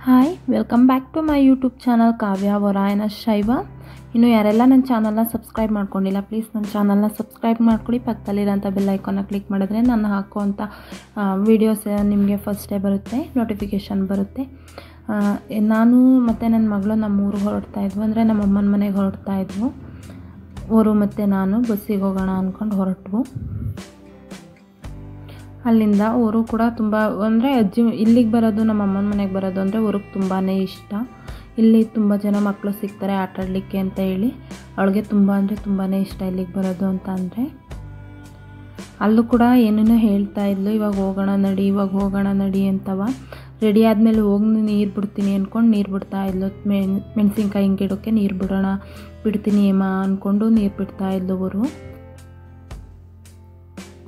Hi welcome back to my YouTube channel Kavya ವರಾಯನ ಶೈವ. ಇನ್ನು ಯಾರೆಲ್ಲ ನನ್ನ ಚಾನಲ್ನ ಸಬ್ಸ್ಕ್ರೈಬ್ ಮಾಡ್ಕೊಂಡಿಲ್ಲ ಪ್ಲೀಸ್ ನನ್ನ ಚಾನಲ್ನ ಸಬ್ಸ್ಕ್ರೈಬ್ ಮಾಡ್ಕೊಳ್ಳಿ. ಪಕ್ಕದಲ್ಲಿರೋಂಥ ಬೆಲ್ ಐಕಾನ್ನ ಕ್ಲಿಕ್ ಮಾಡಿದ್ರೆ ನಾನು ಹಾಕುವಂಥ ವೀಡಿಯೋಸ್ ನಿಮಗೆ ಫಸ್ಟೇ ಬರುತ್ತೆ, ನೋಟಿಫಿಕೇಷನ್ ಬರುತ್ತೆ. ನಾನು ಮತ್ತು ನನ್ನ ಮಗಳು ನಮ್ಮೂರಿಗೆ ಹೊರಡ್ತಾ ಇದ್ವು, ಅಂದರೆ ನಮ್ಮ ಅಮ್ಮನ ಮನೆಗೆ ಹೊರಡ್ತಾ ಇದ್ವು. ಅವರು ಮತ್ತು ನಾನು ಬಸ್ಸಿಗೆ ಹೋಗೋಣ ಅಂದ್ಕೊಂಡು ಹೊರಟ್ವು. ಅಲ್ಲಿಂದ ಅವರು ಕೂಡ ತುಂಬ ಅಂದರೆ ಅಜ್ಜಿ ಇಲ್ಲಿಗೆ ಬರೋದು, ನಮ್ಮ ಅಮ್ಮನ ಮನೆಗೆ ಬರೋದು ಅಂದರೆ ಅವ್ರಿಗೆ ತುಂಬಾ ಇಷ್ಟ. ಇಲ್ಲಿ ತುಂಬ ಜನ ಮಕ್ಕಳು ಸಿಗ್ತಾರೆ ಆಟಾಡಲಿಕ್ಕೆ ಅಂತ ಹೇಳಿ ಅವಳಿಗೆ ತುಂಬ ಅಂದರೆ ತುಂಬಾ ಇಷ್ಟ ಇಲ್ಲಿಗೆ ಬರೋದು ಅಂತ. ಅಂದರೆ ಅಲ್ಲೂ ಕೂಡ ಏನೇನೋ ಹೇಳ್ತಾ ಇದ್ಲು, ಇವಾಗ ಹೋಗೋಣ ನಡಿ ಅಂತವ. ರೆಡಿ ಆದಮೇಲೆ ಹೋಗಿ ನೀರು ಬಿಡ್ತೀನಿ ಅಂದ್ಕೊಂಡು ನೀರು ಬಿಡ್ತಾ ಇದ್ಲು. ಮೆಣಸಿನ್ಕಾಯಿ ಗಿಡಕ್ಕೆ ನೀರು ಬಿಡ್ತೀನಿ ಏಮ ಅಂದ್ಕೊಂಡು ನೀರು ಬಿಡ್ತಾ ಇದ್ಲು. ಅವರು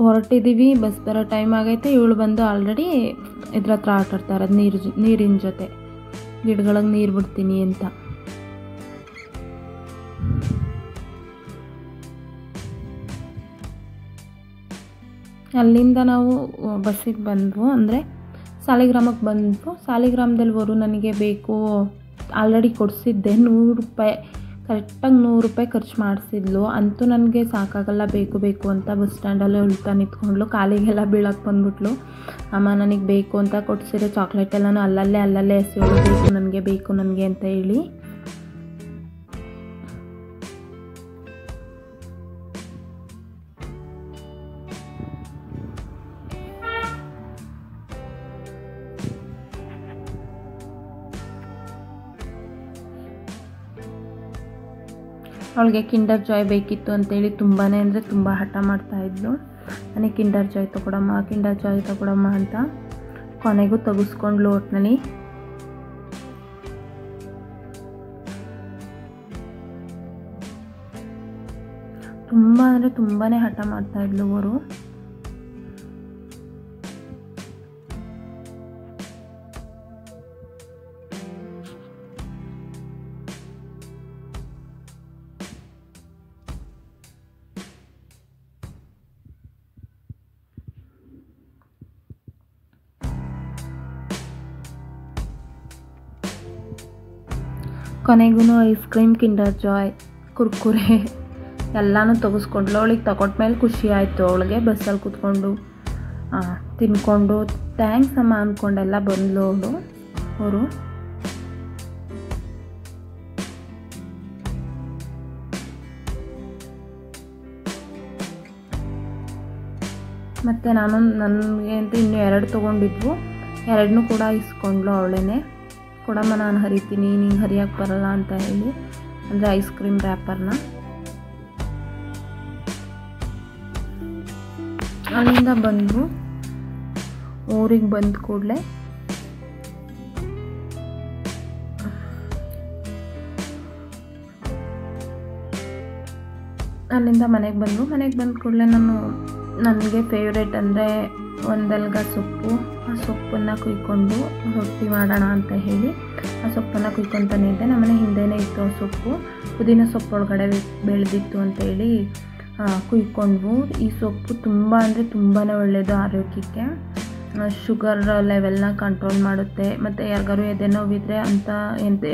ಹೊರಟಿದ್ದೀವಿ, ಬಸ್ ಬರೋ ಟೈಮ್ ಆಗೈತೆ. ಇವಳು ಬಂದು ಆಲ್ರೆಡಿ ಇದ್ರ ಹತ್ರ ಆಟಾಡ್ತಾ ಇರೋದು ನೀರಿನ ಜೊತೆ, ಗಿಡಗಳಿಗೆ ನೀರು ಬಿಡ್ತೀನಿ ಅಂತ. ಅಲ್ಲಿಂದ ನಾವು ಬಸ್ಸಿಗೆ ಬಂದ್ವು, ಅಂದರೆ ಸಾಲಿಗ್ರಾಮಕ್ಕೆ ಬಂದ್ವು. ಸಾಲಿಗ್ರಾಮದಲ್ಲಿ ಅವರು ನನಗೆ ಬೇಕು ಆಲ್ರೆಡಿ ಕೊಡಿಸಿದ್ದೆ, 100 ರೂಪಾಯಿ ಕರೆಕ್ಟಾಗಿ 100 ರೂಪಾಯಿ ಖರ್ಚು ಮಾಡಿಸಿದ್ಲು. ಅಂತೂ ನನಗೆ ಸಾಕಾಗಲ್ಲ, ಬೇಕು ಅಂತ ಬಸ್ ಸ್ಟ್ಯಾಂಡಲ್ಲೇ ಉಲ್ಟಾ ನಿಂತ್ಕೊಂಡ್ಲು, ಕಾಲಿಗೆಲ್ಲ ಬೀಳಕ್ಕೆ ಬಂದ್ಬಿಟ್ಲು. ಅಮ್ಮ ನನಗೆ ಬೇಕು ಅಂತ ಕೊಡಿಸಿರೋ ಚಾಕ್ಲೇಟ್ ಎಲ್ಲನೂ ಅಲ್ಲಲ್ಲೇ ಎಸೆಯೋಳು, ಬೇಕು ನನಗೆ ಅಂತ ಹೇಳಿ. ಅವಳಿಗೆ ಕಿಂಡರ್ ಜಾಯ್ ಬೇಕಿತ್ತು ಅಂತೇಳಿ ತುಂಬಾ ಅಂದರೆ ತುಂಬ ಹಠ ಮಾಡ್ತಾಯಿದ್ಲು. ನನಗೆ ಕಿಂಡರ್ ಜಾಯ್ ತಗೊಡಮ್ಮ ಅಂತ. ಕೊನೆಗೂ ತೆಗೆಸ್ಕೊಂಡ್ಲು ಒಟ್ಟಿನಲ್ಲಿ. ತುಂಬ ಅಂದರೆ ತುಂಬಾ ಹಠ ಮಾಡ್ತಾಯಿದ್ಲು ಅವರು. ಕೊನೆಗೂ ice cream, Kinder Joy, Kurkure ಎಲ್ಲನೂ ತೆಗೆಸ್ಕೊಂಡ್ಲು. ಅವಳಿಗೆ ತಗೊಟ್ಮೇಲೆ ಖುಷಿ ಆಯಿತು. ಅವಳಿಗೆ ಬಸ್ಸಲ್ಲಿ ಕೂತ್ಕೊಂಡು ತಿನ್ಕೊಂಡು ಥ್ಯಾಂಕ್ಸ್ ಅಮ್ಮ ಅಂದ್ಕೊಂಡೆಲ್ಲ ಬಂದ್ಲು ಅವರು. ಮತ್ತು ನನಗೆ ಅಂತ ಇನ್ನೂ 2 ತೊಗೊಂಡಿದ್ವು, 2 ಕೂಡ ಇಸ್ಕೊಂಡ್ಲು ಅವಳೇನೆ. ಕೊಡಮ್ಮ ನಾನು ಹರಿತೀನಿ, ನಿಂಗೆ ಹರಿಯೋಕ್ಕೆ ಬರಲ್ಲ ಅಂತ ಹೇಳಿ, ಅಂದರೆ ಐಸ್ ಕ್ರೀಮ್ ರ್ಯಾಪರ್ನ. ಅಲ್ಲಿಂದ ಬಂದು ಊರಿಗೆ ಬಂದ ಕೂಡಲೇ ಅಲ್ಲಿಂದ ಮನೆಗೆ ಬಂದ ಕೂಡಲೇ ನನಗೆ ಫೇವ್ರೇಟ್ ಅಂದರೆ ಒಂದೆಲ್ಗ ಸೊಪ್ಪು. ಆ ಸೊಪ್ಪನ್ನು ಕುಯ್ಕೊಂಡು ರೊಟ್ಟಿ ಮಾಡೋಣ ಅಂತ ಹೇಳಿ ಆ ಸೊಪ್ಪನ್ನು ಕುಯ್ಕೊತಾನೆ ಇದ್ದೆ. ನಮ್ಮನೆ ಹಿಂದೆನೇ ಇತ್ತು ಆ ಸೊಪ್ಪು, ಪುದೀನ ಸೊಪ್ಪು ಒಳಗಡೆ ಬೆಳೆದಿತ್ತು ಅಂತೇಳಿ ಕುಯ್ಕೊಂಡ್ವು. ಈ ಸೊಪ್ಪು ತುಂಬ ಅಂದರೆ ತುಂಬಾ ಒಳ್ಳೆಯದು ಆರೋಗ್ಯಕ್ಕೆ. ಶುಗರ್ ಲೆವೆಲ್ನ ಕಂಟ್ರೋಲ್ ಮಾಡುತ್ತೆ. ಮತ್ತು ಯಾರಿಗಾರು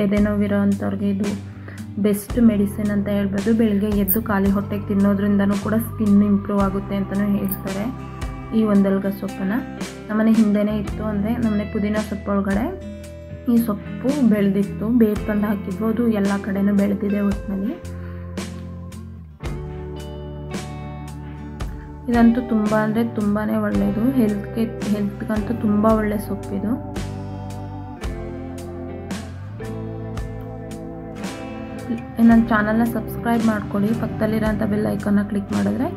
ಎದೆನೋವಿರೋ ಅಂಥವ್ರಿಗೆ ಇದು ಬೆಸ್ಟ್ ಮೆಡಿಸಿನ್ ಅಂತ ಹೇಳ್ಬೋದು. ಬೆಳಗ್ಗೆ ಎದ್ದು ಖಾಲಿ ಹೊಟ್ಟೆಗೆ ತಿನ್ನೋದ್ರಿಂದನೂ ಕೂಡ ಸ್ಕಿನ್ ಇಂಪ್ರೂವ್ ಆಗುತ್ತೆ ಅಂತಲೂ ಹೇಳ್ತಾರೆ. ಈ ಒಂದೆಲ್ಗ ಸೊಪ್ಪನ್ನು ನಮ್ಮನೆ ಹಿಂದೆನೇ ಇತ್ತು, ಅಂದರೆ ನಮ್ಮನೆ ಪುದೀನ ಸೊಪ್ಪು ಒಳಗಡೆ ಈ ಸೊಪ್ಪು ಬೆಳೆದಿತ್ತು. ಬೇರು ತಂದು ಹಾಕಿದ್ವು, ಅದು ಎಲ್ಲ ಕಡೆನೂ ಬೆಳೆದಿದೆ ಒಟ್ಟಿನಲ್ಲಿ. ಇದಂತೂ ತುಂಬ ಅಂದರೆ ತುಂಬಾ ಒಳ್ಳೆಯದು, ಹೆಲ್ತ್ಗಂತೂ ತುಂಬ ಒಳ್ಳೆಯ ಸೊಪ್ಪಿದು. ನನ್ನ ಚಾನಲ್ನ ಸಬ್ಸ್ಕ್ರೈಬ್ ಮಾಡ್ಕೊಳ್ಳಿ. ಪಕ್ಕದಲ್ಲಿರೋಂಥ ಬೆಲ್ ಐಕಾನ್ನ ಕ್ಲಿಕ್ ಮಾಡಿದ್ರೆ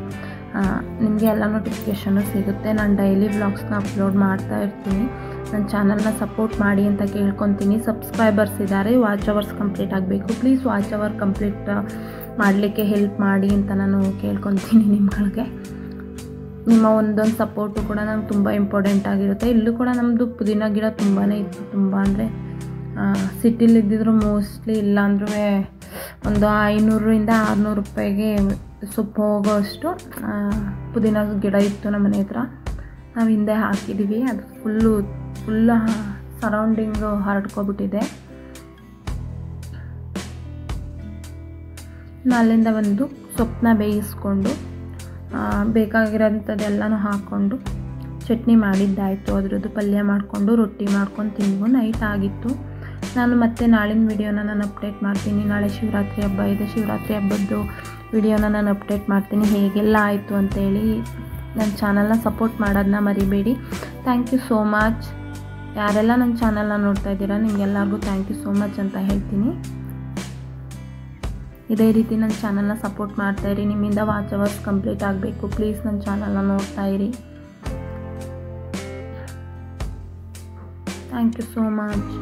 ನಿಮಗೆ ಎಲ್ಲ ನೋಟಿಫಿಕೇಷನ್ನು ಸಿಗುತ್ತೆ. ನಾನು ಡೈಲಿ ವ್ಲಾಗ್ಸ್ನ ಅಪ್ಲೋಡ್ ಮಾಡ್ತಾ ಇರ್ತೀನಿ. ನನ್ನ ಚಾನಲ್ನ ಸಪೋರ್ಟ್ ಮಾಡಿ ಅಂತ ಕೇಳ್ಕೊತೀನಿ. ಸಬ್ಸ್ಕ್ರೈಬರ್ಸ್ ಇದ್ದಾರೆ, ವಾಚ್ ಅವರ್ಸ್ ಕಂಪ್ಲೀಟ್ ಆಗಬೇಕು. ಪ್ಲೀಸ್ ವಾಚ್ ಅವರ್ ಕಂಪ್ಲೀಟ್ ಮಾಡಲಿಕ್ಕೆ ಹೆಲ್ಪ್ ಮಾಡಿ ಅಂತ ನಾನು ಕೇಳ್ಕೊತೀನಿ ನಿಮ್ಗಳಿಗೆ. ನಿಮ್ಮ ಒಂದೊಂದು ಸಪೋರ್ಟು ಕೂಡ ನಂಗೆ ತುಂಬ ಇಂಪಾರ್ಟೆಂಟ್ ಆಗಿರುತ್ತೆ. ಇಲ್ಲೂ ಕೂಡ ನಮ್ಮದು ಪುದೀನ ಗಿಡ ತುಂಬಾ ಇತ್ತು. ತುಂಬ ಅಂದರೆ ಸಿಟಿಲಿ ಇದ್ದಿದ್ರು ಮೋಸ್ಟ್ಲಿ ಇಲ್ಲಾಂದ್ರೂ ಒಂದು 500ರಿಂದ 600 ರೂಪಾಯಿಗೆ ಸೊಪ್ಪು ಹೋಗೋಷ್ಟು ಪುದೀನ ಗಿಡ ಇತ್ತು ನಮ್ಮ ಮನೆ ಹತ್ರ. ನಾವು ಹಿಂದೆ ಹಾಕಿದ್ದೀವಿ. ಅದು ಫುಲ್ಲು ಸರೌಂಡಿಂಗು ಹರಡ್ಕೊಬಿಟ್ಟಿದೆ. ಅಲ್ಲಿಂದ ಬಂದು ಸೊಪ್ಪನ್ನ ಬೇಯಿಸ್ಕೊಂಡು ಬೇಕಾಗಿರೋಂಥದ್ದೆಲ್ಲನೂ ಹಾಕ್ಕೊಂಡು ಚಟ್ನಿ ಮಾಡಿದ್ದಾಯಿತು. ಅದರದ್ದು ಪಲ್ಯ ಮಾಡಿಕೊಂಡು ರೊಟ್ಟಿ ಮಾಡ್ಕೊಂಡು ತಿಂದು ನೈಟ್ ಆಗಿತ್ತು. ನಾನು ಮತ್ತೆ ನಾಳಿನ ವಿಡಿಯೋನ ನಾನು ಅಪ್ಡೇಟ್ ಮಾಡ್ತೀನಿ. ನಾಳೆ ಶಿವರಾತ್ರಿ ಹಬ್ಬ ಇದೆ. ಶಿವರಾತ್ರಿ ಹಬ್ಬದ್ದು ವಿಡಿಯೋನ ನಾನು ಅಪ್ಡೇಟ್ ಮಾಡ್ತೀನಿ, ಹೇಗೆಲ್ಲ ಆಯಿತು ಅಂತೇಳಿ. ನನ್ನ ಚಾನಲ್ನ ಸಪೋರ್ಟ್ ಮಾಡೋದನ್ನ ಮರಿಬೇಡಿ. Thank you so much. ಯಾರೆಲ್ಲ ನನ್ನ ಚಾನಲ್ನ ನೋಡ್ತಾ ಇದ್ದೀರಾ ನಿಮಗೆಲ್ಲರಿಗೂ ಥ್ಯಾಂಕ್ ಯು ಸೋ ಮಚ್ ಅಂತ ಹೇಳ್ತೀನಿ. ಇದೇ ರೀತಿ ನನ್ನ ಚಾನಲ್ನ ಸಪೋರ್ಟ್ ಮಾಡ್ತಾಯಿರಿ. ನಿಮ್ಮಿಂದ ವಾಚ್ ಅವರ್ಸ್ ಕಂಪ್ಲೀಟ್ ಆಗಬೇಕು. ಪ್ಲೀಸ್ ನನ್ನ ಚಾನಲ್ನ ನೋಡ್ತಾ ಇರಿ. Thank you so much.